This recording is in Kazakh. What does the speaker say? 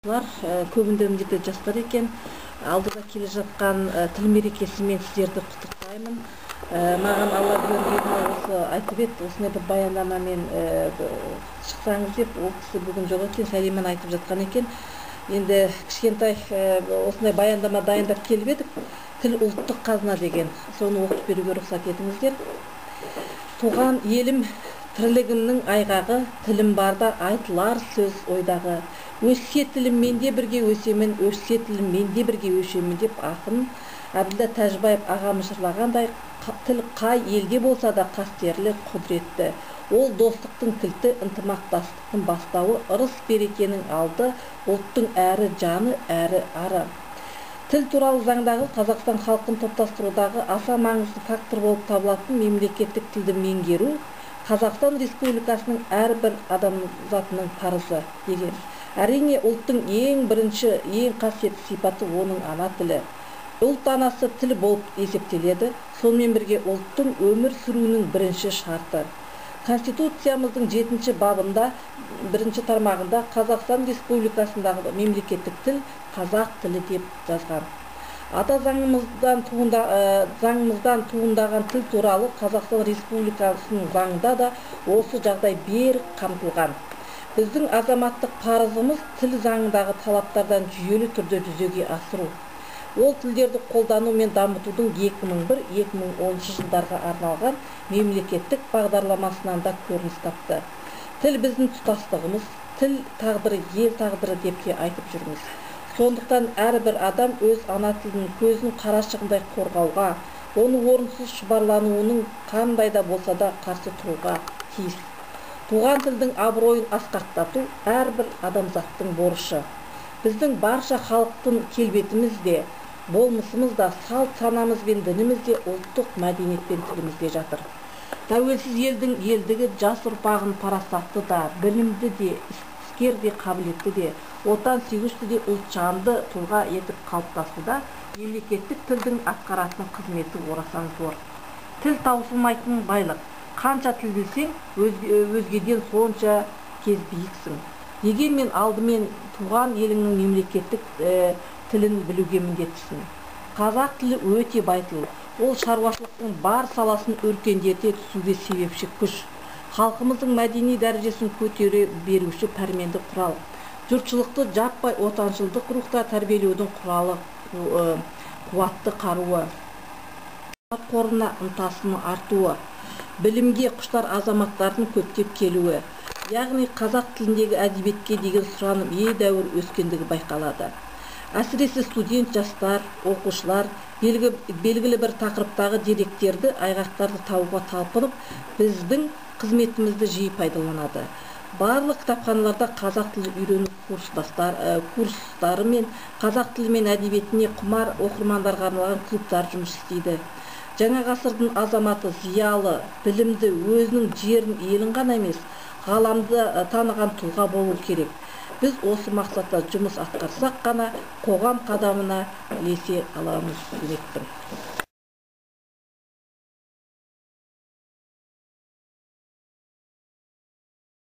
Көбінде міндетті жастар екен. Алдыда келе жатқан тіл мерекесімен сіздерді құттықтаймын. Маған Алла бергені осы айтып еді, осындай бір баяндамамен шықсаңыз деп, ол кісі бүгін жоқ екен, сәлемін айтып жатқан екен. Енді кішкентай осындай баяндама дайындап келіп едік. Тіл ұлттық қазына деген, соны оқып беруге рұқсат етіңіздер. Туған елім тірлігімнің айғағы, тілім барда айтылар сөз ойдағы. Өссе тілім менде бірге өсемін, өссе тілім менде бірге өшемін деп ақын Әбділда Тәжібаев ағамыз жырлағандай, тіл қай елде болса да қастерлі, құдіретті. Ол достықтың кілті, ынтымақтастықтың бастауы, ырыс берекенің алды, ұлттың әрі жаны, әрі ары. Тіл туралы заңдағы Қазақстан халқын топтастырудағы аса маңызды фактор болып табылатын мемлекеттік тілді меңгеру Қазақстан Республикасының әрбір адамзатының парызы деген. Әрине, ұлттың ең бірінші, ең қасиетті сипаты оның ана тілі. Ұлт анасы тіл болып есептеледі, сонымен бірге ұлттың өмір сүруінің бірінші шарты. Конституциямыздың 7-ші бабында, 1-ші тармағында Қазақстан Республикасындағы мемлекеттік тіл қазақ тілі деп жазған. Ата заңымыздан туындаған тіл туралы Қазақстан Республикасының заңында да осы жағдай берік қамтылған. Біздің азаматтық парызымыз тіл заңындағы талаптардан жүйелі түрде жүзеге асыру. Ол тілдерді қолдану мен дамытудың 2001-2010 жылдарға арналған мемлекеттік бағдарламасынан да көрініс тапты. Тіл біздің тұтастығымыз, тіл тағдыры ел тағдыры деп те айтып жүрміз. Сондықтан әрбір адам өз ана тілінің көзін қарашығындай қорғауға, оны орынсыз шұбарлануының қандай да болса да қарсы тұруға тиіс. Туған тілдің абыройын асқақтату әрбір адамзаттың борышы. Біздің барша халықтың келбетіміз де, болмысымыз да, салт санамыз бен дініміз де ұлттық мәдениет пен тілімізде жатыр. Тәуелсіз елдің елдігі жас ұрпағын парасатты да, білімді де, іскер де, қабілетті де, отан сүйгішті де ұлтжанды тұлға етіп қалыптасуда мемлекеттік тілдің атқаратын қызметі орасан зор. Тіл таусылмайтын байлық. Қанша тіл білсең, өзгеден сонша кез биіксің. Дегенмен алдымен туған еліңнің мемлекеттік тілін білуге міндеттісің. Қазақ тілі өте бай тіл. Ол шаруашылықтың бар саласын өркендете түсуге себепші күш. Халқымыздың мәдени дәрежесін көтере беруші пәрменді құрал. Жұртшылықты жаппай отаншылдық рухта тәрбиелеудің құралы, қуатты қаруы. Қорына ынтасының артуы. Білімге құштар азаматтардың көптеп келуі, яғни қазақ тіліндегі әдебиетке деген сұраным едәуір өскендігі байқалады. Әсіресе студент жастар, оқушылар белгілі бір тақырыптағы деректерді, айғақтарды табуға талпынып, біздің қызметімізді жиі пайдаланады. Барлық кітапханаларда қазақ тілі үйрену курстары мен қазақ тілі мен әдебиетіне құмар оқырмандарға арналған клубтар жұмыс істейді. Жаңа ғасырдың азаматы зиялы, білімді, өзінің жерін, елін ғана емес, ғаламды таныған тұлға болу керек. Біз осы мақсатта жұмыс атқарсақ қана қоғам қадамына ілесе аламыз демекпін.